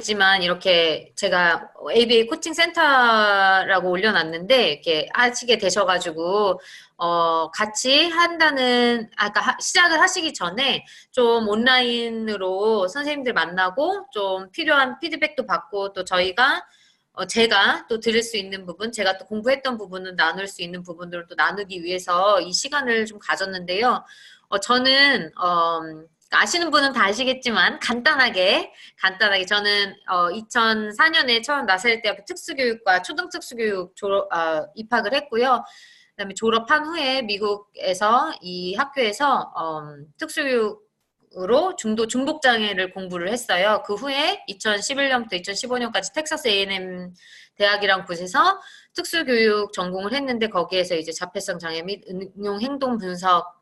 지만 이렇게 제가 ABA 코칭 센터라고 올려놨는데 이렇게 하시게 되셔가지고 같이 한다는 아까 시작을 하시기 전에 좀 온라인으로 선생님들 만나고 좀 필요한 피드백도 받고 또 저희가 제가 또 들을 수 있는 부분, 제가 또 공부했던 부분은 나눌 수 있는 부분들을 또 나누기 위해서 이 시간을 좀 가졌는데요. 저는 아시는 분은 다 아시겠지만 간단하게 저는 2004년에 처음 나사렛 대학교 특수교육과 초등특수교육 입학을 했고요. 그다음에 졸업한 후에 미국에서 이 학교에서 특수교육으로 중독장애를 공부를 했어요. 그 후에 2011년부터 2015년까지 텍사스 A&M 대학이란 곳에서 특수교육 전공을 했는데 거기에서 이제 자폐성 장애 및 응용 행동 분석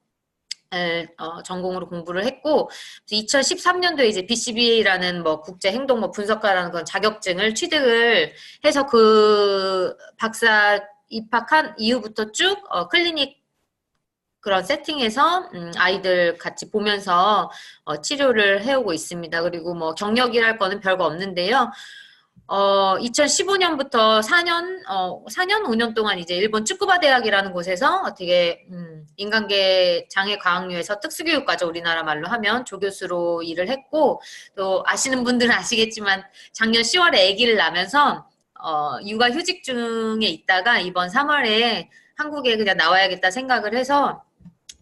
전공으로 공부를 했고 2013년도에 이제 BCBA라는 뭐 국제 행동 뭐 분석가라는 그런 자격증을 취득을 해서 그 박사 입학한 이후부터 쭉 클리닉 그런 세팅에서 아이들 같이 보면서 치료를 해오고 있습니다. 그리고 뭐 경력이랄 거는 별거 없는데요. 2015년부터 4년, 5년 동안 이제 일본 츠쿠바 대학이라는 곳에서 어떻게, 인간계 장애 과학료에서 특수교육과죠. 우리나라 말로 하면 조교수로 일을 했고, 또 아시는 분들은 아시겠지만 작년 10월에 아기를 낳으면서, 육아휴직 중에 있다가 이번 3월에 한국에 그냥 나와야겠다 생각을 해서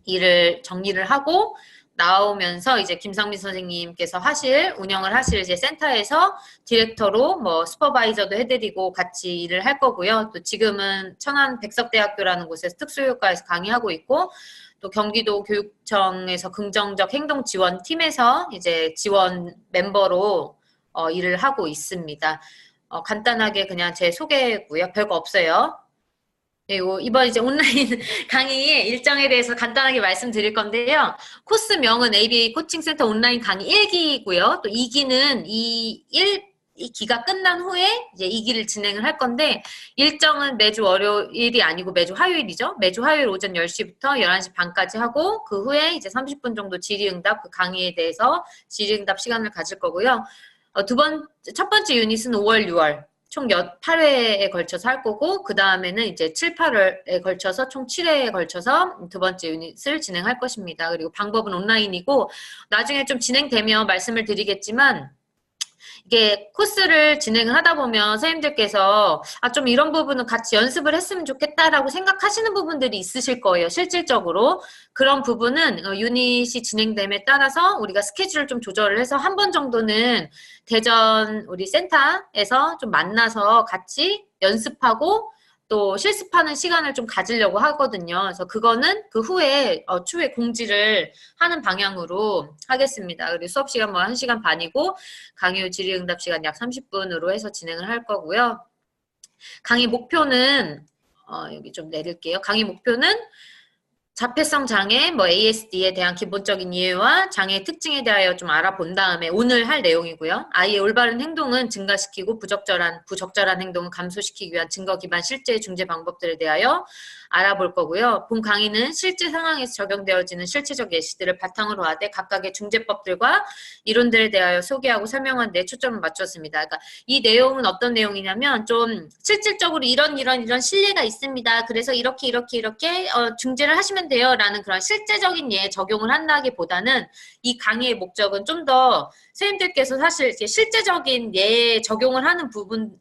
일을 정리를 하고, 나오면서 이제 김상민 선생님께서 운영을 하실 이제 센터에서 디렉터로 뭐 슈퍼바이저도 해드리고 같이 일을 할 거고요. 또 지금은 천안 백석대학교라는 곳에서 특수교육과에서 강의하고 있고, 또 경기도 교육청에서 긍정적 행동 지원 팀에서 이제 지원 멤버로 일을 하고 있습니다. 간단하게 그냥 제 소개고요. 별거 없어요. 그리고 이번 이제 온라인 강의 일정에 대해서 간단하게 말씀드릴 건데요. 코스명은 ABA 코칭센터 온라인 강의 1기고요. 또 2기는 이 기가 끝난 후에 이제 2기를 진행을 할 건데 일정은 매주 월요일이 아니고 매주 화요일이죠. 매주 화요일 오전 10시부터 11시 반까지 하고 그 후에 이제 30분 정도 질의응답 그 강의에 대해서 질의응답 시간을 가질 거고요. 첫 번째 유닛은 5월, 6월. 총 8회에 걸쳐서 할 거고 그 다음에는 이제 7, 8월에 걸쳐서 총 7회에 걸쳐서 두 번째 유닛을 진행할 것입니다. 그리고 방법은 온라인이고 나중에 좀 진행되면 말씀을 드리겠지만 이게 코스를 진행을 하다 보면 선생님들께서 좀 이런 부분은 같이 연습을 했으면 좋겠다라고 생각하시는 부분들이 있으실 거예요. 실질적으로. 그런 부분은 유닛이 진행됨에 따라서 우리가 스케줄을 좀 조절을 해서 한 번 정도는 대전 우리 센터에서 좀 만나서 같이 연습하고 또 실습하는 시간을 좀 가지려고 하거든요. 그래서 그거는 그 후에 추후에 공지를 하는 방향으로 하겠습니다. 그리고 수업 시간 뭐 1시간 반이고 강의 후 질의응답 시간 약 30분으로 해서 진행을 할 거고요. 강의 목표는 여기 좀 내릴게요. 강의 목표는 자폐성 장애, 뭐 ASD에 대한 기본적인 이해와 장애의 특징에 대하여 좀 알아본 다음에 오늘 할 내용이고요. 아이의 올바른 행동은 증가시키고 부적절한 행동은 감소시키기 위한 증거 기반 실제 중재 방법들에 대하여 알아볼 거고요. 본 강의는 실제 상황에서 적용되어지는 실체적 예시들을 바탕으로 하되 각각의 중재법들과 이론들에 대하여 소개하고 설명하는 데 초점을 맞췄습니다. 그러니까 이 내용은 어떤 내용이냐면 좀 실질적으로 이런 실례가 있습니다. 그래서 이렇게 중재를 하시면 돼요. 라는 그런 실제적인 예 적용을 한다기보다는 이 강의의 목적은 좀 더 선생님들께서 사실 이렇게 실제적인 예 적용을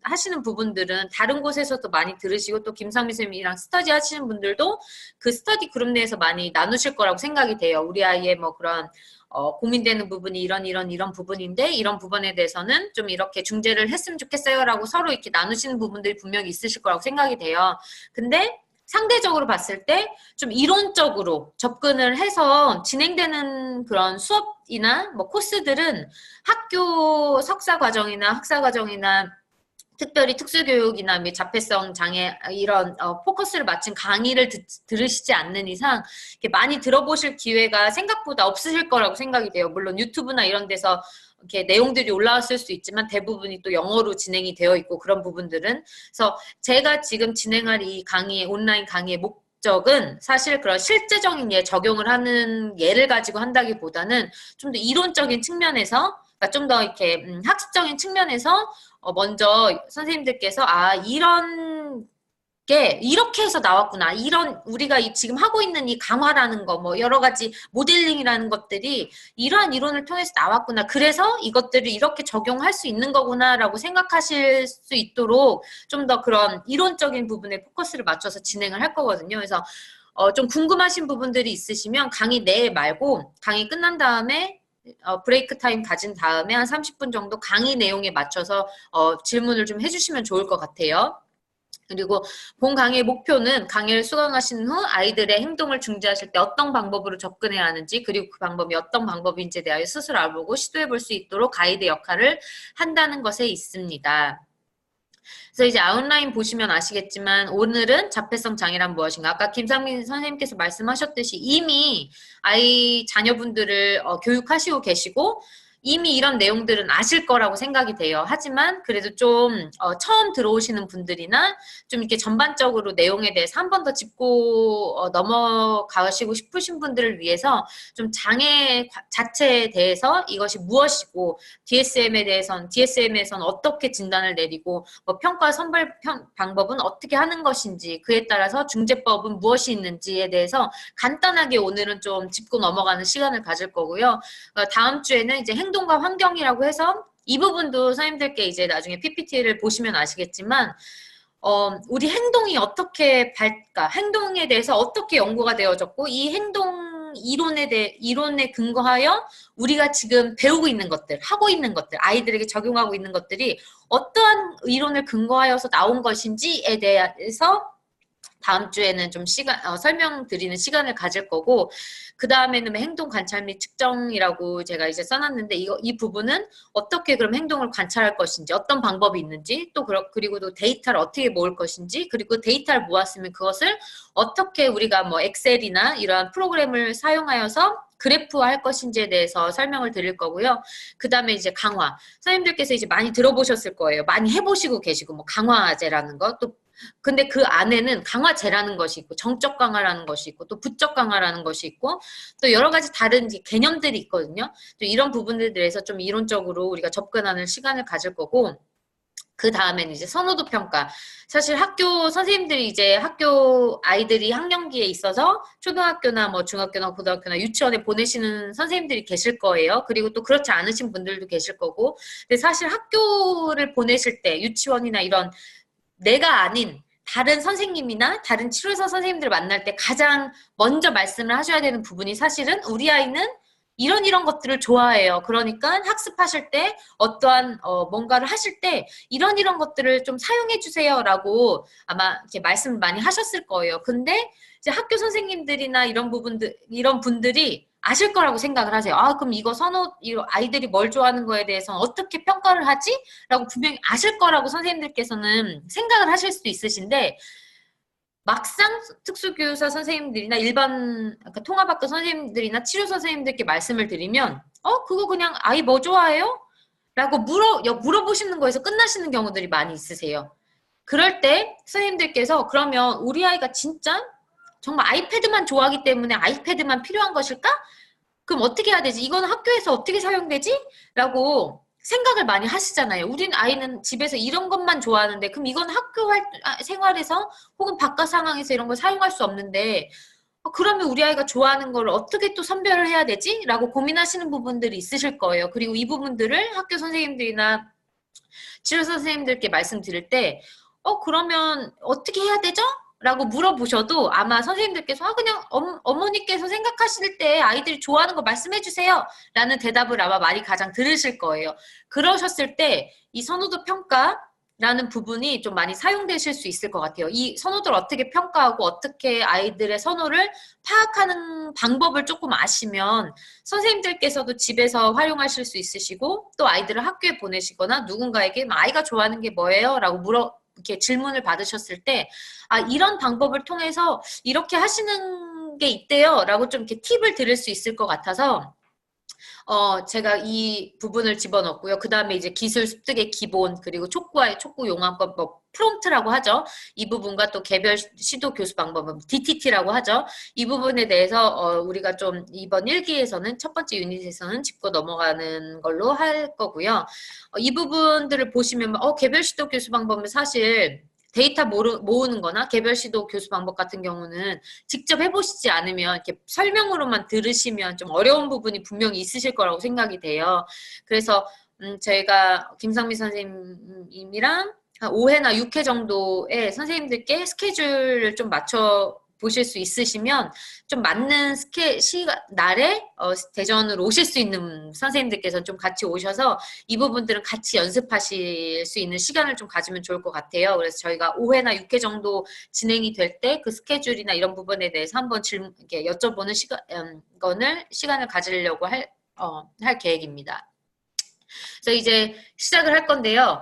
하시는 부분들은 다른 곳에서도 많이 들으시고 또 김상미 선생님이랑 스터디 하시는 분들도 그 스터디 그룹 내에서 많이 나누실 거라고 생각이 돼요. 우리 아이의 뭐 그런 고민되는 부분이 이런 부분인데 이런 부분에 대해서는 좀 이렇게 중재를 했으면 좋겠어요 라고 서로 이렇게 나누시는 부분들이 분명히 있으실 거라고 생각이 돼요. 근데 상대적으로 봤을 때 좀 이론적으로 접근을 해서 진행되는 그런 수업이나 뭐 코스들은 학교 석사 과정이나 학사 과정이나 특별히 특수교육이나 자폐성 장애 이런 포커스를 맞춘 강의를 들으시지 않는 이상 이렇게 많이 들어보실 기회가 생각보다 없으실 거라고 생각이 돼요. 물론 유튜브나 이런 데서 이렇게 내용들이 올라왔을 수 있지만 대부분이 또 영어로 진행이 되어 있고 그런 부분들은 그래서 제가 지금 진행할 이 온라인 강의의 목적은 사실 그런 실제적인 적용을 하는 예를 가지고 한다기보다는 좀 더 이론적인 측면에서 그러니까 좀 더 이렇게 학습적인 측면에서 먼저 선생님들께서 이런 게 이렇게 해서 나왔구나. 이런 우리가 지금 하고 있는 이 강화라는 거, 뭐 여러 가지 모델링이라는 것들이 이러한 이론을 통해서 나왔구나. 그래서 이것들을 이렇게 적용할 수 있는 거구나라고 생각하실 수 있도록 좀 더 그런 이론적인 부분에 포커스를 맞춰서 진행을 할 거거든요. 그래서 좀 궁금하신 부분들이 있으시면 강의 내에 말고 강의 끝난 다음에 브레이크 타임 가진 다음에 한 30분 정도 강의 내용에 맞춰서 질문을 좀 해주시면 좋을 것 같아요. 그리고 본 강의의 목표는 강의를 수강하신 후 아이들의 행동을 중지하실 때 어떤 방법으로 접근해야 하는지 그리고 그 방법이 어떤 방법인지에 대하여 스스로 알아보고 시도해 볼 수 있도록 가이드 역할을 한다는 것에 있습니다. 그래서 이제 아웃라인 보시면 아시겠지만 오늘은 자폐성 장애란 무엇인가 아까 김상민 선생님께서 말씀하셨듯이 이미 자녀분들을 교육하시고 계시고 이미 이런 내용들은 아실 거라고 생각이 돼요. 하지만 그래도 좀 처음 들어오시는 분들이나 좀 이렇게 전반적으로 내용에 대해서 한 번 더 짚고 넘어가시고 싶으신 분들을 위해서 좀 장애 자체에 대해서 이것이 무엇이고 DSM에선 어떻게 진단을 내리고 평가 선별 방법은 어떻게 하는 것인지 그에 따라서 중재법은 무엇이 있는지에 대해서 간단하게 오늘은 좀 짚고 넘어가는 시간을 가질 거고요. 다음 주에는 이제 행동과 환경이라고 해서 이 부분도 선생님들께 이제 나중에 PPT를 보시면 아시겠지만 우리 행동이 어떻게 행동에 대해서 어떻게 연구가 되어졌고 이 행동 이론에 근거하여 우리가 지금 배우고 있는 것들, 하고 있는 것들, 아이들에게 적용하고 있는 것들이 어떠한 이론을 근거하여서 나온 것인지에 대해서 다음 주에는 좀 설명드리는 시간을 가질 거고, 그 다음에는 행동 관찰 및 측정이라고 제가 이제 써놨는데, 이 부분은 어떻게 그럼 행동을 관찰할 것인지, 어떤 방법이 있는지, 그리고 또 데이터를 어떻게 모을 것인지, 그리고 데이터를 모았으면 그것을 어떻게 우리가 뭐 엑셀이나 이러한 프로그램을 사용하여서 그래프화 할 것인지에 대해서 설명을 드릴 거고요. 그 다음에 이제 강화. 선생님들께서 이제 많이 들어보셨을 거예요. 많이 해보시고 계시고, 뭐 강화제라는 거, 또 근데 그 안에는 강화제라는 것이 있고 정적 강화라는 것이 있고 또 부적 강화라는 것이 있고 또 여러 가지 다른 개념들이 있거든요. 또 이런 부분들에 대해서 좀 이론적으로 우리가 접근하는 시간을 가질 거고 그 다음에는 이제 선호도 평가. 사실 학교 선생님들이 이제 학교 아이들이 학령기에 있어서 초등학교나 뭐 중학교나 고등학교나 유치원에 보내시는 선생님들이 계실 거예요. 그리고 또 그렇지 않으신 분들도 계실 거고. 근데 사실 학교를 보내실 때 유치원이나 이런 내가 아닌 다른 선생님이나 다른 치료사 선생님들 만날 때 가장 먼저 말씀을 하셔야 되는 부분이 사실은 우리 아이는 이런 것들을 좋아해요. 그러니까 학습하실 때 어떠한 뭔가를 하실 때 이런 것들을 좀 사용해 주세요라고 아마 이렇게 말씀을 많이 하셨을 거예요. 근데 이제 학교 선생님들이나 이런 분들이 아실 거라고 생각을 하세요. 그럼 이거 아이들이 뭘 좋아하는 거에 대해서 어떻게 평가를 하지? 라고 분명히 아실 거라고 선생님들께서는 생각을 하실 수도 있으신데 막상 특수교사 선생님들이나 그러니까 통합학교 선생님들이나 치료 선생님들께 말씀을 드리면 그거 그냥 아이 뭐 좋아해요? 라고 물어보시는 거에서 끝나시는 경우들이 많이 있으세요. 그럴 때 선생님들께서 그러면 우리 아이가 진짜 정말 아이패드만 좋아하기 때문에 아이패드만 필요한 것일까? 그럼 어떻게 해야 되지? 이건 학교에서 어떻게 사용되지? 라고 생각을 많이 하시잖아요. 아이는 집에서 이런 것만 좋아하는데 그럼 이건 학교 생활에서 혹은 바깥 상황에서 이런 걸 사용할 수 없는데 그러면 우리 아이가 좋아하는 걸 어떻게 또 선별을 해야 되지? 라고 고민하시는 부분들이 있으실 거예요. 그리고 이 부분들을 학교 선생님들이나 치료 선생님들께 말씀드릴 때 그러면 어떻게 해야 되죠? 라고 물어보셔도 아마 선생님들께서 그냥 어머니께서 생각하실 때 아이들이 좋아하는 거 말씀해 주세요 라는 대답을 아마 많이 가장 들으실 거예요. 그러셨을 때 이 선호도 평가라는 부분이 좀 많이 사용되실 수 있을 것 같아요. 이 선호도를 어떻게 평가하고 어떻게 아이들의 선호를 파악하는 방법을 조금 아시면 선생님들께서도 집에서 활용하실 수 있으시고 또 아이들을 학교에 보내시거나 누군가에게 아이가 좋아하는 게 뭐예요? 라고 이렇게 질문을 받으셨을 때 이런 방법을 통해서 이렇게 하시는 게 있대요 라고 좀 이렇게 팁을 드릴 수 있을 것 같아서 제가 이 부분을 집어넣고요. 그 다음에 이제 기술 습득의 기본, 그리고 촉구와의 촉구 용암법, 뭐, 프롬프트라고 하죠. 이 부분과 또 개별 시도 교수 방법은 DTT라고 하죠. 이 부분에 대해서, 우리가 좀 이번 1기에서는, 첫 번째 유닛에서는 짚고 넘어가는 걸로 할 거고요. 이 부분들을 보시면, 개별 시도 교수 방법은 사실 데이터 모으는 거나 개별 시도 교수 방법 같은 경우는 직접 해보시지 않으면 이렇게 설명으로만 들으시면 좀 어려운 부분이 분명히 있으실 거라고 생각이 돼요. 그래서 저희가 김상미 선생님이랑 한 5회나 6회 정도의 선생님들께 스케줄을 좀 맞춰 보실 수 있으시면 좀 맞는 날에 대전으로 오실 수 있는 선생님들께서 좀 같이 오셔서 이 부분들은 같이 연습하실 수 있는 시간을 좀 가지면 좋을 것 같아요. 그래서 저희가 5회나 6회 정도 진행이 될 때 그 스케줄이나 이런 부분에 대해서 한번 이렇게 여쭤보는 시간을 가지려고 할 계획입니다. 그래서 이제 시작을 할 건데요.